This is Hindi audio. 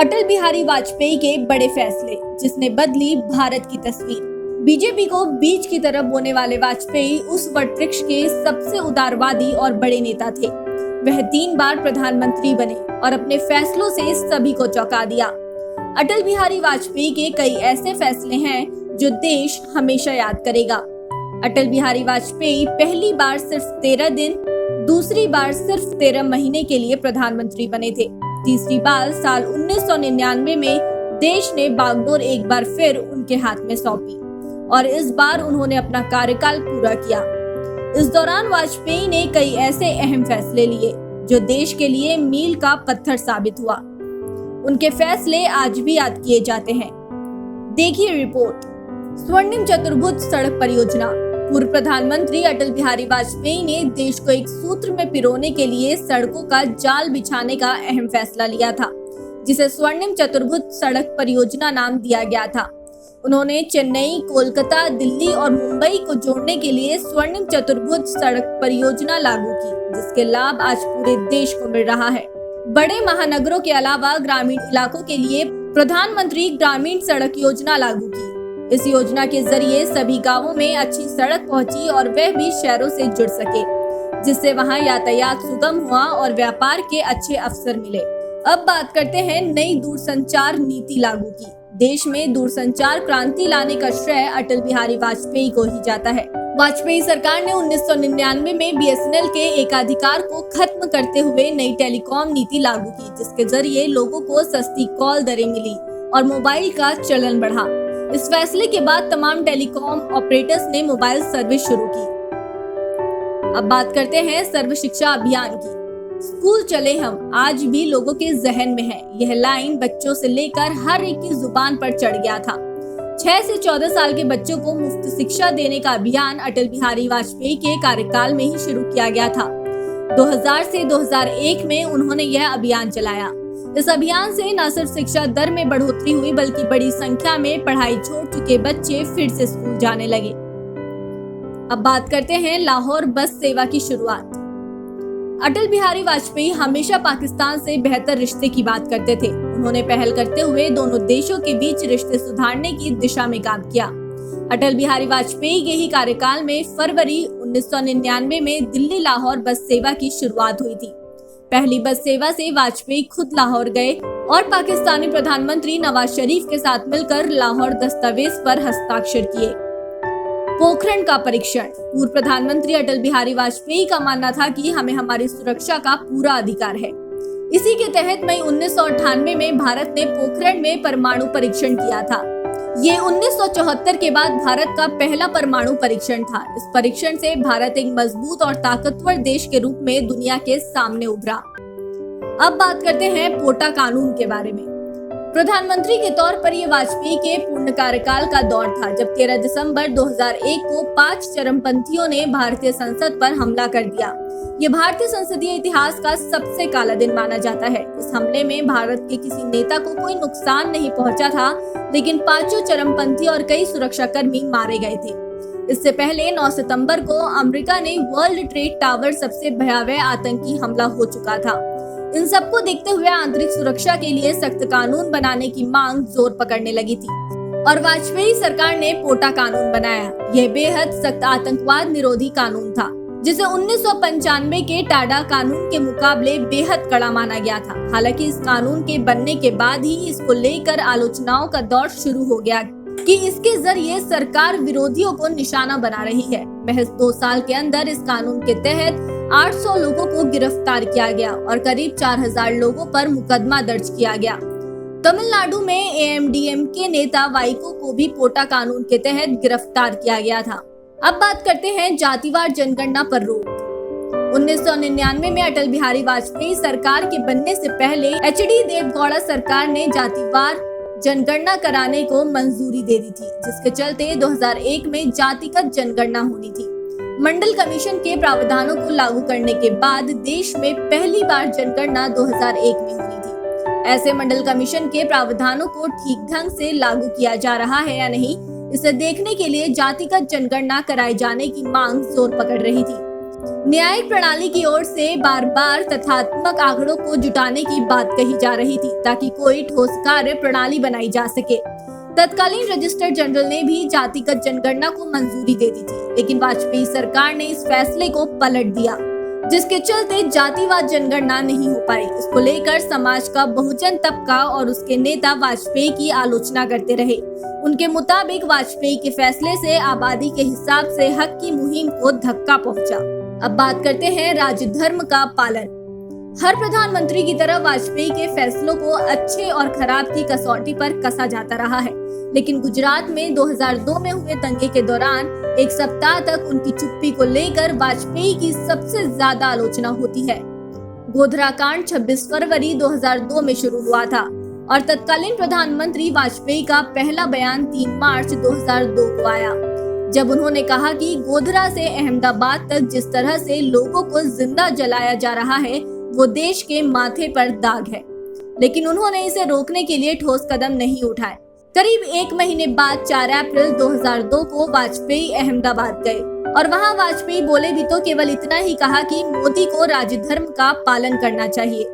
अटल बिहारी वाजपेयी के बड़े फैसले जिसने बदली भारत की तस्वीर। बीजेपी को बीज की तरफ बोने वाले वाजपेयी उस वटवृक्ष के सबसे उदारवादी और बड़े नेता थे। वह 3 बार प्रधानमंत्री बने और अपने फैसलों से सभी को चौंका दिया। अटल बिहारी वाजपेयी के कई ऐसे फैसले हैं जो देश हमेशा याद करेगा। अटल बिहारी वाजपेयी पहली बार सिर्फ 13 दिन, दूसरी बार सिर्फ 13 महीने के लिए प्रधानमंत्री बने थे। तीसरी बार साल 1999 में देश ने बागडोर एक बार फिर उनके हाथ में सौंपी और इस बार उन्होंने अपना कार्यकाल पूरा किया। इस दौरान वाजपेयी ने कई ऐसे अहम फैसले लिए जो देश के लिए मील का पत्थर साबित हुआ। उनके फैसले आज भी याद किए जाते हैं। देखिए रिपोर्ट। स्वर्णिम चतुर्भुज सड़क परियोजना। पूर्व प्रधानमंत्री अटल बिहारी वाजपेयी ने देश को एक सूत्र में पिरोने के लिए सड़कों का जाल बिछाने का अहम फैसला लिया था, जिसे स्वर्णिम चतुर्भुज सड़क परियोजना नाम दिया गया था। उन्होंने चेन्नई, कोलकाता, दिल्ली और मुंबई को जोड़ने के लिए स्वर्णिम चतुर्भुज सड़क परियोजना लागू की, जिसके लाभ आज पूरे देश को मिल रहा है। बड़े महानगरों के अलावा ग्रामीण इलाकों के लिए प्रधानमंत्री ग्रामीण सड़क योजना लागू की। इस योजना के जरिए सभी गांवों में अच्छी सड़क पहुंची और वह भी शहरों से जुड़ सके, जिससे वहां यातायात सुगम हुआ और व्यापार के अच्छे अवसर मिले। अब बात करते हैं नई दूरसंचार नीति लागू की। देश में दूरसंचार क्रांति लाने का श्रेय अटल बिहारी वाजपेयी को ही जाता है। वाजपेयी सरकार ने 1999 में BSNL के एकाधिकार को खत्म करते हुए नई टेलीकॉम नीति लागू की, जिसके जरिए लोगों को सस्ती कॉल दरें मिली और मोबाइल का चलन बढ़ा। इस फैसले के बाद तमाम टेलीकॉम ऑपरेटर्स ने मोबाइल सर्विस शुरू की। अब बात करते हैं सर्व शिक्षा अभियान की। स्कूल चले हम आज भी लोगों के जहन में है। यह लाइन बच्चों से लेकर हर एक की जुबान पर चढ़ गया था। 6 से 14 साल के बच्चों को मुफ्त शिक्षा देने का अभियान अटल बिहारी वाजपेयी के कार्यकाल में ही शुरू किया गया था। 2000 से 2001 में उन्होंने यह अभियान चलाया। इस अभियान से न सिर्फ शिक्षा दर में बढ़ोतरी हुई, बल्कि बड़ी संख्या में पढ़ाई छोड़ चुके बच्चे फिर से स्कूल जाने लगे। अब बात करते हैं लाहौर बस सेवा की शुरुआत। अटल बिहारी वाजपेयी हमेशा पाकिस्तान से बेहतर रिश्ते की बात करते थे। उन्होंने पहल करते हुए दोनों देशों के बीच रिश्ते सुधारने की दिशा में काम किया। अटल बिहारी वाजपेयी के ही कार्यकाल में फरवरी 1999 में दिल्ली लाहौर बस सेवा की शुरुआत हुई थी। पहली बस सेवा से वाजपेयी खुद लाहौर गए और पाकिस्तानी प्रधानमंत्री नवाज शरीफ के साथ मिलकर लाहौर दस्तावेज पर हस्ताक्षर किए। पोखरण का परीक्षण। पूर्व प्रधानमंत्री अटल बिहारी वाजपेयी का मानना था कि हमें हमारी सुरक्षा का पूरा अधिकार है। इसी के तहत मई 1998 में भारत ने पोखरण में परमाणु परीक्षण किया था। ये 1974 के बाद भारत का पहला परमाणु परीक्षण था। इस परीक्षण से भारत एक मजबूत और ताकतवर देश के रूप में दुनिया के सामने उभरा। अब बात करते हैं पोटा कानून के बारे में। प्रधानमंत्री के तौर पर यह वाजपेयी के पूर्ण कार्यकाल का दौर था, जब 13 दिसंबर 2001 को 5 चरमपंथियों ने भारतीय संसद पर हमला कर दिया। ये भारतीय संसदीय इतिहास का सबसे काला दिन माना जाता है। इस हमले में भारत के किसी नेता को कोई नुकसान नहीं पहुंचा था, लेकिन 5 चरमपंथी और कई सुरक्षाकर्मी मारे गए थे। इससे पहले 9 सितंबर को अमेरिका ने वर्ल्ड ट्रेड टावर सबसे भयावह आतंकी हमला हो चुका था। इन सबको देखते हुए आंतरिक सुरक्षा के लिए सख्त कानून बनाने की मांग जोर पकड़ने लगी थी और वाजपेयी सरकार ने पोटा कानून बनाया। यह बेहद सख्त आतंकवाद निरोधी कानून था, जिसे 1995 के टाडा कानून के मुकाबले बेहद कड़ा माना गया था। हालांकि इस कानून के बनने के बाद ही इसको लेकर आलोचनाओं का दौर शुरू हो गया कि इसके जरिए सरकार विरोधियों को निशाना बना रही है। महज 2 साल के अंदर इस कानून के तहत 800 लोगों को गिरफ्तार किया गया और करीब 4000 लोगों पर मुकदमा दर्ज किया गया। तमिलनाडु में AMDMK नेता वाइको को भी पोटा कानून के तहत गिरफ्तार किया गया था। अब बात करते हैं जातिवार जनगणना पर रोक। 1999 में अटल बिहारी वाजपेयी सरकार के बनने से पहले HD देवगौड़ा सरकार ने जातिवार जनगणना कराने को मंजूरी दे दी थी, जिसके चलते 2001 में जातिगत जनगणना होनी थी। मंडल कमीशन के प्रावधानों को लागू करने के बाद देश में पहली बार जनगणना 2001 में हुई थी। ऐसे मंडल कमीशन के प्रावधानों को ठीक ढंग से लागू किया जा रहा है या नहीं, इसे देखने के लिए जातिगत जनगणना कराए जाने की मांग जोर पकड़ रही थी। न्यायिक प्रणाली की ओर से बार बार तथ्यात्मक आंकड़ों को जुटाने की बात कही जा रही थी ताकि कोई ठोस कार्य प्रणाली बनाई जा सके। तत्कालीन रजिस्ट्रार जनरल ने भी जातिगत जनगणना को मंजूरी दे दी थी, लेकिन वाजपेयी सरकार ने इस फैसले को पलट दिया, जिसके चलते जातिवाद जनगणना नहीं हो पाई। इसको लेकर समाज का बहुजन तबका और उसके नेता वाजपेयी की आलोचना करते रहे। उनके मुताबिक वाजपेयी के फैसले से आबादी के हिसाब से हक की मुहिम को धक्का पहुंचा। अब बात करते हैं राज्य धर्म का पालन। हर प्रधानमंत्री की तरह वाजपेयी के फैसलों को अच्छे और खराब की कसौटी पर कसा जाता रहा है, लेकिन गुजरात में 2002 में हुए दंगे के दौरान एक सप्ताह तक उनकी चुप्पी को लेकर वाजपेयी की सबसे ज्यादा आलोचना होती है। गोधरा कांड 26 फरवरी 2002 में शुरू हुआ था और तत्कालीन प्रधानमंत्री वाजपेयी का पहला बयान 3 मार्च 2002 को आया, जब उन्होंने कहा कि गोधरा से अहमदाबाद तक जिस तरह से लोगों को जिंदा जलाया जा रहा है वो देश के माथे पर दाग है, लेकिन उन्होंने इसे रोकने के लिए ठोस कदम नहीं उठाए। करीब 1 महीने बाद 4 अप्रैल 2002 को वाजपेयी अहमदाबाद गए और वहां वाजपेयी बोले भी तो केवल इतना ही कहा कि मोदी को राज्य धर्म का पालन करना चाहिए।